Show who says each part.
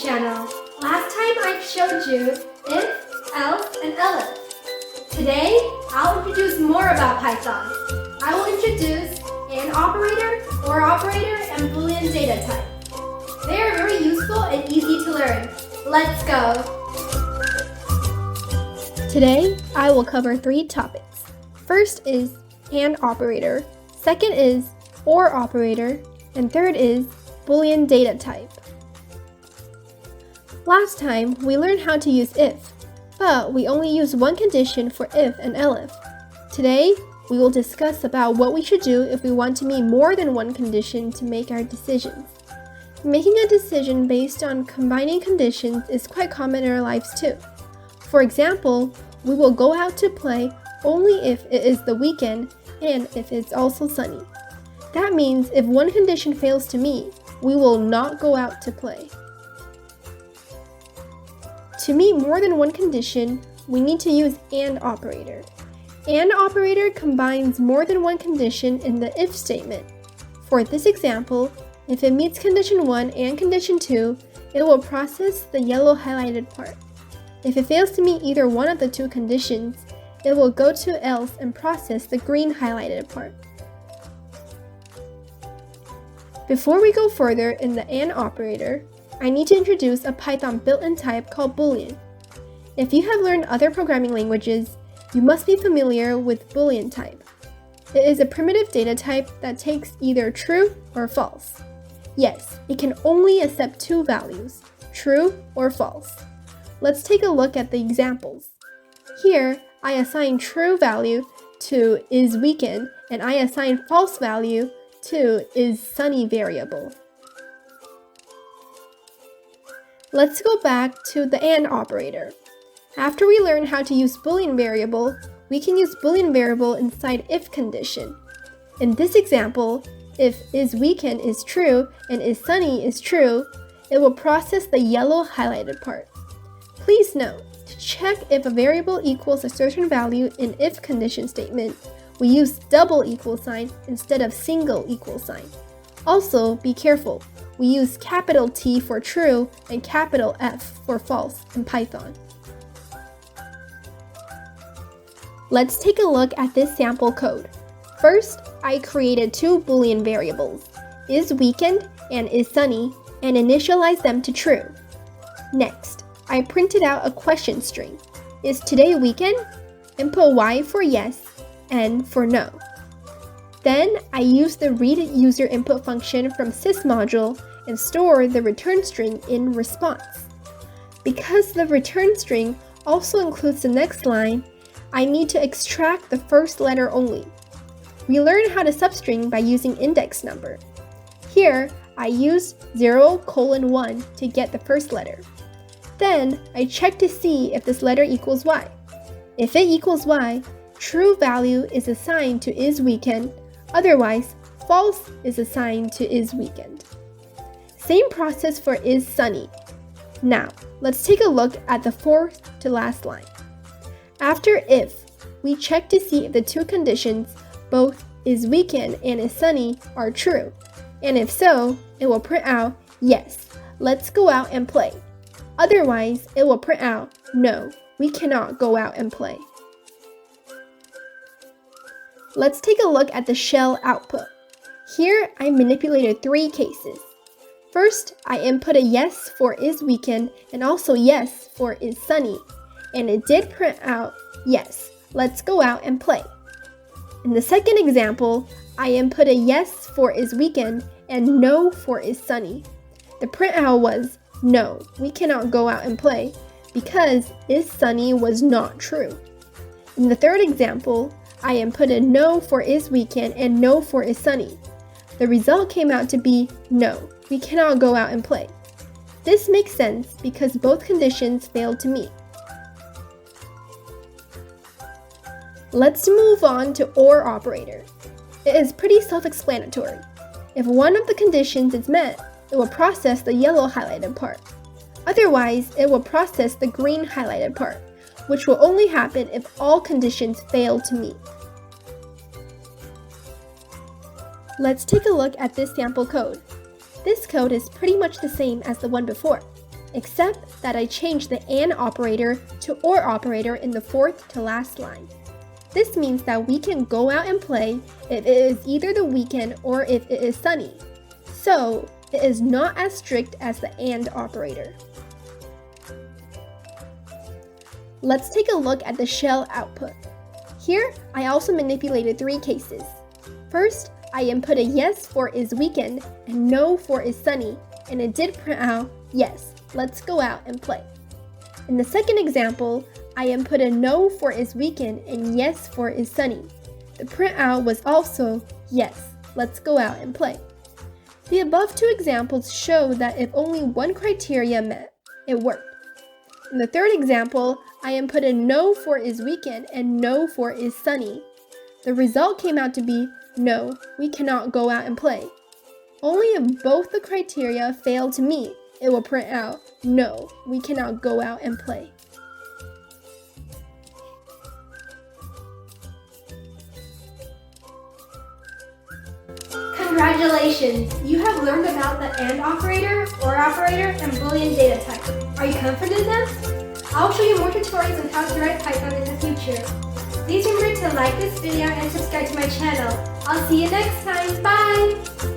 Speaker 1: channel. Last time I showed you if, else, and elif. Today, I'll introduce more about Python. I will introduce an operator, or operator, and Boolean data type. They are very useful and easy to learn. Let's go! Today, I will cover 3 topics. First is AND operator, second is OR operator, and third is Boolean data type. Last time, we learned how to use if, but we only used one condition for if and elif. Today, we will discuss about what we should do if we want to meet more than one condition to make our decisions. Making a decision based on combining conditions is quite common in our lives too. For example, we will go out to play only if it is the weekend and if it's also sunny. That means if one condition fails to meet, we will not go out to play. To meet more than one condition, we need to use AND operator. AND operator combines more than one condition in the if statement. For this example, if it meets condition 1 and condition 2, it will process the yellow highlighted part. If it fails to meet either one of the 2 conditions, it will go to else and process the green highlighted part. Before we go further in the AND operator, I need to introduce a Python built-in type called Boolean. If you have learned other programming languages, you must be familiar with Boolean type. It is a primitive data type that takes either true or false. Yes, it can only accept 2 values, true or false. Let's take a look at the examples. Here, I assign true value to is weekend and I assign false value to is sunny variable. Let's go back to the AND operator. After we learn how to use Boolean variable, we can use Boolean variable inside if condition. In this example, if is weekend is true and is sunny is true, it will process the yellow highlighted part. Please note, to check if a variable equals a certain value in if condition statement, we use double equal sign instead of single equal sign. Also, be careful. We use capital T for true and capital F for false in Python. Let's take a look at this sample code. First, I created 2 Boolean variables, is weekend and is sunny, and initialized them to true. Next, I printed out a question string, is today weekend? Input Y for yes, N for no. Then I use the read user input function from sys module and store the return string in response. Because the return string also includes the next line, I need to extract the first letter only. We learn how to substring by using index number. Here, I use 0:1 to get the first letter. Then I check to see if this letter equals Y. If it equals Y, true value is assigned to is weekend. Otherwise, false is assigned to is weekend. Same process for is sunny. Now, let's take a look at the 4th to last line. After if, we check to see if the 2 conditions, both is weekend and is sunny, are true. And if so, it will print out, yes, let's go out and play. Otherwise, it will print out, no, we cannot go out and play. Let's take a look at the shell output. Here, I manipulated 3 cases. First, I input a yes for is weekend and also yes for is sunny, and it did print out, yes, let's go out and play. In the second example, I input a yes for is weekend and no for is sunny. The printout was, no, we cannot go out and play, because is sunny was not true. In the third example, I inputted no for is weekend and no for is sunny. The result came out to be no, we cannot go out and play. This makes sense because both conditions failed to meet. Let's move on to OR operator. It is pretty self-explanatory. If one of the conditions is met, it will process the yellow highlighted part. Otherwise, it will process the green highlighted part, which will only happen if all conditions fail to meet. Let's take a look at this sample code. This code is pretty much the same as the one before. except that I changed the and operator to or operator in the fourth to last line. This means that we can go out and play if it is either the weekend or if it is sunny. So, it is not as strict as the and operator. Let's take a look at the shell output. Here, I also manipulated 3 cases. First, I input a yes for is weekend and no for is sunny, and it did print out, yes, let's go out and play. In the second example, I input a no for is weekend and yes for is sunny. The printout was also, yes, let's go out and play. The above 2 examples show that if only one criteria met, it worked. In the third example, I input a no for is weekend and no for is sunny. The result came out to be, no, we cannot go out and play. Only if both the criteria fail to meet, it will print out, no, we cannot go out and play.
Speaker 2: Congratulations! You have learned about the AND operator, OR operator, and Boolean data type. Are you confident in them? I'll show you more tutorials on how to write Python in the future. Please remember to like this video and subscribe to my channel. I'll see you next time. Bye!